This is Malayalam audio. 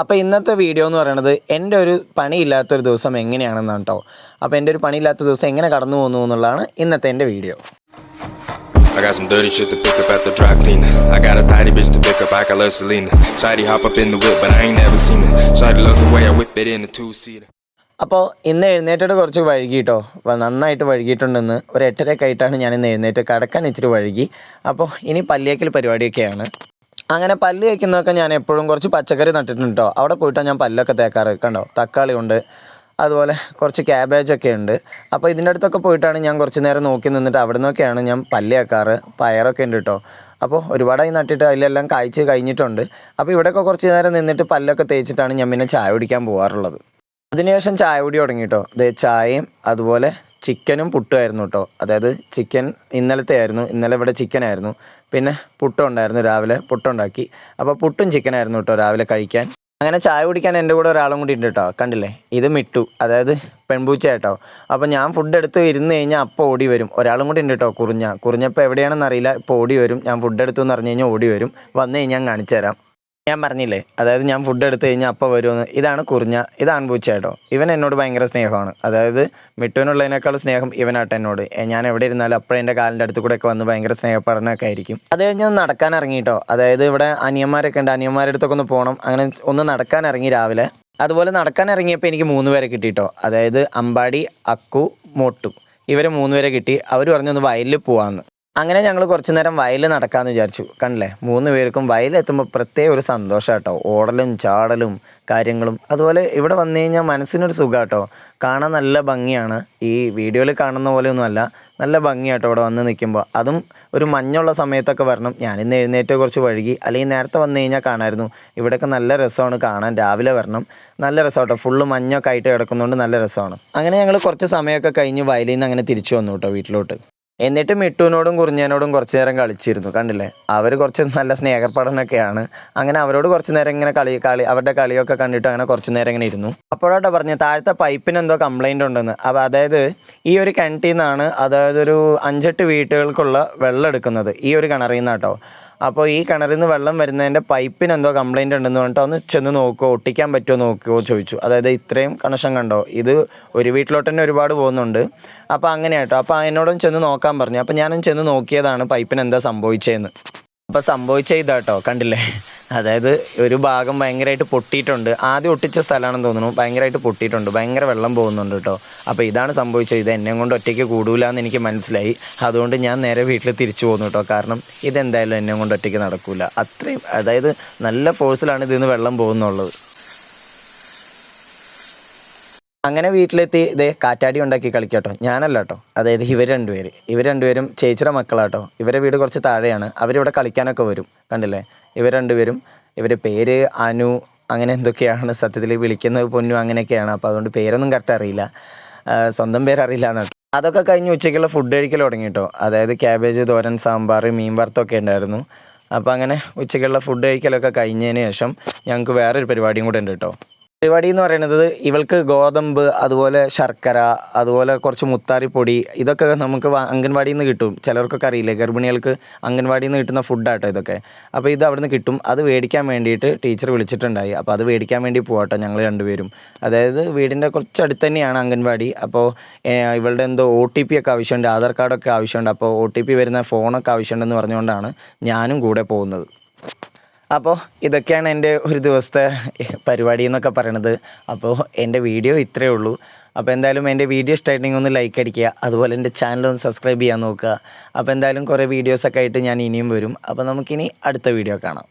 അപ്പോൾ ഇന്നത്തെ വീഡിയോ എന്ന് പറയുന്നത് എൻ്റെ ഒരു പണിയില്ലാത്തൊരു ദിവസം എങ്ങനെയാണെന്നാണ് കേട്ടോ. അപ്പോൾ എൻ്റെ ഒരു പണിയില്ലാത്ത ദിവസം എങ്ങനെ കടന്നു പോകുന്നു എന്നുള്ളതാണ് ഇന്നത്തെ എൻ്റെ video. I got some dirty shit to pick up at the dry cleaner. I got a tidy bitch to pick up, I got love Selena. Shawty hop up in the whip, but I ain't never seen it. Shawty love the way I whip it in a two-seater. അപ്പോൾ ഇന്ന് എഴുന്നേറ്റിട്ട് കുറച്ച് വൈകിട്ടോ, നന്നായിട്ട് വൈകിട്ടുണ്ടെന്ന്. ഒരു 8:30 ആയിട്ടാണ് ഞാൻ ഇന്ന് എഴുന്നേറ്റ്. കിടക്കാൻ ഇച്ചിരി വൈകി. അപ്പോൾ ഇനി പല്ലിയേക്കൽ പരിപാടിയൊക്കെയാണ്. അങ്ങനെ പല്ല് വയ്ക്കുന്നതൊക്കെ ഞാൻ എപ്പോഴും കുറച്ച് പച്ചക്കറി നട്ടിട്ടുണ്ട് കേട്ടോ. അവിടെ പോയിട്ടാണ് ഞാൻ പല്ലൊക്കെ തേക്കാറ്. കണ്ടോ, തക്കാളി ഉണ്ട്, അതുപോലെ കുറച്ച് ക്യാബേജൊക്കെ ഉണ്ട്. അപ്പോൾ ഇതിൻ്റെ അടുത്തൊക്കെ പോയിട്ടാണ് ഞാൻ കുറച്ച് നേരം നോക്കി നിന്നിട്ട് അവിടെ നിന്നൊക്കെയാണ് ഞാൻ പല്ല് തേക്കാറ്. പയറൊക്കെ ഉണ്ട് കേട്ടോ. അപ്പോൾ ഒരുപാടായി നട്ടിട്ട് അതിലെല്ലാം കായ്ച്ച് കഴിഞ്ഞിട്ടുണ്ട്. അപ്പോൾ ഇവിടെയൊക്കെ കുറച്ച് നേരം നിന്നിട്ട് പല്ലൊക്കെ തേച്ചിട്ടാണ് ഞാൻ പിന്നെ ചായ കുടിക്കാൻ പോകാറുള്ളത്. അതിനുശേഷം ചായ കുടി തുടങ്ങി കേട്ടോ. ഇത് ചായയും അതുപോലെ ചിക്കനും പുട്ടുമായിരുന്നു കേട്ടോ. അതായത് ചിക്കൻ ഇന്നലത്തെ ആയിരുന്നു. ഇന്നലെ ഇവിടെ ചിക്കനായിരുന്നു. പിന്നെ പുട്ടും ഉണ്ടായിരുന്നു. രാവിലെ പുട്ടുണ്ടാക്കി. അപ്പോൾ പുട്ടും ചിക്കനായിരുന്നു കേട്ടോ രാവിലെ കഴിക്കാൻ. അങ്ങനെ ചായ കുടിക്കാൻ എൻ്റെ കൂടെ ഒരാളും കൂടി ഉണ്ട് കേട്ടോ. കണ്ടില്ലേ, ഇത് മിട്ടു, അതായത് പെൺപൂച്ച കേട്ടോ. അപ്പോൾ ഞാൻ ഫുഡ് എടുത്ത് ഇരുന്ന് കഴിഞ്ഞാൽ അപ്പോൾ ഓടി വരും. ഒരാളും കൂടി ഉണ്ട് കേട്ടോ, കുറിഞ്ഞപ്പോൾ എവിടെയാണെന്ന് അറിയില്ല. ഇപ്പോൾ ഓടി വരും. ഞാൻ ഫുഡ് എടുത്തു എന്ന് പറഞ്ഞു കഴിഞ്ഞാൽ ഓടി വരും. വന്നു കഴിഞ്ഞാൽ ഞാൻ കാണിച്ചു തരാം. ഞാൻ പറഞ്ഞില്ലേ, അതായത് ഞാൻ ഫുഡ് എടുത്ത് കഴിഞ്ഞാൽ അപ്പോൾ വരുമെന്ന്. ഇതാണ് കുറിഞ്ഞ, ഇത് ആൺപൂച്ച കേട്ടോ. ഇവൻ എന്നോട് ഭയങ്കര സ്നേഹമാണ്. അതായത് മിട്ടുവിനുള്ളതിനേക്കാൾ സ്നേഹം ഇവനാട്ടോ എന്നോട്. ഞാൻ എവിടെ ഇരുന്നാലും അപ്പോഴും എൻ്റെ കാലിൻ്റെ അടുത്ത് കൂടെയൊക്കെ വന്ന് ഭയങ്കര സ്നേഹപഠനമൊക്കെ ആയിരിക്കും. അത് കഴിഞ്ഞ് ഒന്ന് നടക്കാൻ ഇറങ്ങി കേട്ടോ. അതായത് ഇവിടെ അനിയന്മാരൊക്കെ ഉണ്ട്. അനിയന്മാരുടെ അടുത്തൊക്കെ ഒന്ന് പോകണം. അങ്ങനെ ഒന്ന് നടക്കാൻ ഇറങ്ങി രാവിലെ. അതുപോലെ നടക്കാൻ ഇറങ്ങിയപ്പോൾ എനിക്ക് 3 പേരെ കിട്ടി കേട്ടോ. അതായത് അമ്പാടി, അക്കു, മോട്ടു, ഇവരെ 3 പേരെ കിട്ടി. അവർ പറഞ്ഞൊന്ന് വയലിൽ പോകാമെന്ന്. അങ്ങനെ ഞങ്ങൾ കുറച്ച് നേരം വയലിൽ നടക്കാമെന്ന് വിചാരിച്ചു. കണ്ടില്ലേ, 3 പേർക്കും വയലിലെത്തുമ്പോൾ പ്രത്യേക ഒരു സന്തോഷം കേട്ടോ. ഓടലും ചാടലും കാര്യങ്ങളും. അതുപോലെ ഇവിടെ വന്നു കഴിഞ്ഞാൽ മനസ്സിനൊരു സുഖം കേട്ടോ. കാണാൻ നല്ല ഭംഗിയാണ്. ഈ വീഡിയോയിൽ കാണുന്ന പോലെയൊന്നുമല്ല, നല്ല ഭംഗിയാട്ടോ ഇവിടെ വന്ന് നിൽക്കുമ്പോൾ. അതും ഒരു മഞ്ഞുള്ള സമയത്തൊക്കെ വരണം. ഞാനിന്ന് എഴുന്നേറ്റ് കുറച്ച് വഴുകി, അല്ലെങ്കിൽ നേരത്തെ വന്നു കഴിഞ്ഞാൽ കാണാമായിരുന്നു. ഇവിടെയൊക്കെ നല്ല രസമാണ് കാണാൻ. രാവിലെ വരണം, നല്ല രസമാട്ടോ. ഫുള്ള് മഞ്ഞൊക്കെ ആയിട്ട് കിടക്കുന്നതുകൊണ്ട് നല്ല രസമാണ്. അങ്ങനെ ഞങ്ങൾ കുറച്ച് സമയമൊക്കെ കഴിഞ്ഞ് വയലിൽ നിന്ന് അങ്ങനെ തിരിച്ചു വന്നു കേട്ടോ വീട്ടിലോട്ട്. എന്നിട്ട് മിട്ടുവിനോടും കുറിഞ്ഞനോടും കുറച്ച് നേരം കളിച്ചിരുന്നു. കണ്ടില്ലേ, അവർ കുറച്ച് നല്ല സ്നേഹപ്രകടനമൊക്കെയാണ്. അങ്ങനെ അവരോട് കുറച്ച് നേരം ഇങ്ങനെ അവരുടെ കളിയൊക്കെ കണ്ടിട്ട് അങ്ങനെ കുറച്ച് നേരം ഇങ്ങനെ ഇരുന്നു. അപ്പോഴാട്ടോ പറഞ്ഞ് താഴത്തെ പൈപ്പിന് എന്തോ കംപ്ലൈൻറ്റ് ഉണ്ടെന്ന്. അപ്പോൾ അതായത് ഈ ഒരു കിണറ്റിൽ നിന്നാണ്, അതായത് ഒരു 5-8 വീട്ടുകൾക്കുള്ള വെള്ളം എടുക്കുന്നത് ഈ ഒരു കിണറിൽ നിന്നാട്ടോ. അപ്പോൾ ഈ കിണറിൽ നിന്ന് വെള്ളം വരുന്നതിൻ്റെ പൈപ്പിന് എന്തോ കംപ്ലൈൻറ്റ് ഉണ്ടെന്ന് പറഞ്ഞിട്ട് ഒന്ന് ചെന്ന് നോക്കുമോ, ഒട്ടിക്കാൻ പറ്റുമോ നോക്കുമോ ചോദിച്ചു. അതായത് ഇത്രയും കണക്ഷൻ കണ്ടോ, ഇത് ഒരു വീട്ടിലോട്ട് തന്നെ ഒരുപാട് പോകുന്നുണ്ട്. അപ്പോൾ അങ്ങനെ കേട്ടോ. അപ്പോൾ എന്നോടും ചെന്ന് നോക്കാൻ പറഞ്ഞു. അപ്പോൾ ഞാനും ചെന്ന് നോക്കിയതാണ് പൈപ്പിന് എന്താ സംഭവിച്ചതെന്ന്. അപ്പോൾ സംഭവിച്ച ഇതാട്ടോ, കണ്ടില്ലേ, അതായത് ഒരു ഭാഗം ഭയങ്കരമായിട്ട് പൊട്ടിയിട്ടുണ്ട്. ആദ്യം ഒട്ടിച്ച സ്ഥലമാണെന്ന് തോന്നുന്നു. ഭയങ്കരമായിട്ട് പൊട്ടിയിട്ടുണ്ട്, ഭയങ്കര വെള്ളം പോകുന്നുണ്ട് കേട്ടോ. അപ്പോൾ ഇതാണ് സംഭവിച്ചത്. ഇത് എന്നെ കൊണ്ട് ഒറ്റയ്ക്ക് കൂടൂല എന്ന് എനിക്ക് മനസ്സിലായി. അതുകൊണ്ട് ഞാൻ നേരെ വീട്ടിൽ തിരിച്ചു പോകുന്നു കേട്ടോ. കാരണം ഇതെന്തായാലും എന്നെ കൊണ്ട് ഒറ്റയ്ക്ക് നടക്കില്ല. അത്രയും, അതായത് നല്ല ഫോഴ്സിലാണ് ഇതിൽ നിന്ന് വെള്ളം പോകുന്നുള്ളത്. അങ്ങനെ വീട്ടിലെത്തി ഇതേ കാറ്റാടി ഉണ്ടാക്കി കളിക്കാട്ടോ. ഞാനല്ല കേട്ടോ, അതായത് ഇവർ രണ്ടുപേരും ചേച്ചിയുടെ മക്കളാട്ടോ. ഇവരെ വീട് കുറച്ച് താഴെയാണ്. അവരിവിടെ കളിക്കാനൊക്കെ വരും. കണ്ടില്ലേ, ഇവർ രണ്ടുപേരും, ഇവരുടെ പേര് അനു അങ്ങനെ എന്തൊക്കെയാണ്. സത്യത്തിൽ വിളിക്കുന്നത് പൊന്നു അങ്ങനെയൊക്കെയാണ്. അപ്പോൾ അതുകൊണ്ട് പേരൊന്നും കറക്റ്റ് അറിയില്ല, സ്വന്തം പേരറിയില്ല എന്നാട്ടോ. അതൊക്കെ കഴിഞ്ഞ് ഉച്ചയ്ക്കുള്ള ഫുഡ് കഴിക്കൽ തുടങ്ങി കേട്ടോ. അതായത് ക്യാബേജ് തോരൻ, സാമ്പാർ, മീൻ വറുത്തൊക്കെ ഉണ്ടായിരുന്നു. അപ്പോൾ അങ്ങനെ ഉച്ചയ്ക്കുള്ള ഫുഡ് കഴിക്കലൊക്കെ കഴിഞ്ഞതിന് ശേഷം ഞങ്ങൾക്ക് വേറൊരു പരിപാടിയും കൂടെ ഉണ്ട് കേട്ടോ. പരിപാടി എന്ന് പറയുന്നത് ഇവൾക്ക് ഗോതമ്പ്, അതുപോലെ ശർക്കര, അതുപോലെ കുറച്ച് മുത്താറിപ്പൊടി, ഇതൊക്കെ നമുക്ക് അംഗൻവാടിയിൽ നിന്ന് കിട്ടും. ചിലർക്കൊക്കെ അറിയില്ലേ, ഗർഭിണികൾക്ക് അംഗൻവാടിയിൽ നിന്ന് കിട്ടുന്ന ഫുഡാട്ടോ ഇതൊക്കെ. അപ്പോൾ ഇത് അവിടെ നിന്ന് കിട്ടും. അത് മേടിക്കാൻ വേണ്ടിയിട്ട് ടീച്ചർ വിളിച്ചിട്ടുണ്ടായി. അപ്പോൾ അത് മേടിക്കാൻ വേണ്ടി പോകട്ടോ ഞങ്ങൾ രണ്ടുപേരും. അതായത് വീടിൻ്റെ കുറച്ചടുത്ത് തന്നെയാണ് അംഗൻവാടി. അപ്പോൾ ഇവളുടെ എന്തോ OTP ഒക്കെ ആവശ്യമുണ്ട്, ആധാർ കാർഡൊക്കെ ആവശ്യമുണ്ട്. അപ്പോൾ OTP വരുന്ന ഫോണൊക്കെ ആവശ്യമുണ്ടെന്ന് പറഞ്ഞുകൊണ്ടാണ് ഞാനും കൂടെ പോകുന്നത്. അപ്പോൾ ഇതൊക്കെയാണ് എൻ്റെ ഒരു ദിവസത്തെ പരിപാടി എന്നൊക്കെ പറയണത്. അപ്പോൾ എൻ്റെ വീഡിയോ ഇത്രയേ ഉള്ളൂ. അപ്പോൾ എന്തായാലും എൻ്റെ വീഡിയോ ഇഷ്ടമായിട്ടുണ്ടെങ്കിൽ ഒന്ന് ലൈക്ക് അടിക്കുക. അതുപോലെ എൻ്റെ ചാനലൊന്ന് സബ്സ്ക്രൈബ് ചെയ്യാൻ നോക്കുക. അപ്പോൾ എന്തായാലും കുറേ വീഡിയോസൊക്കെ ആയിട്ട് ഞാൻ ഇനിയും വരും. അപ്പോൾ നമുക്കിനി അടുത്ത വീഡിയോ കാണാം.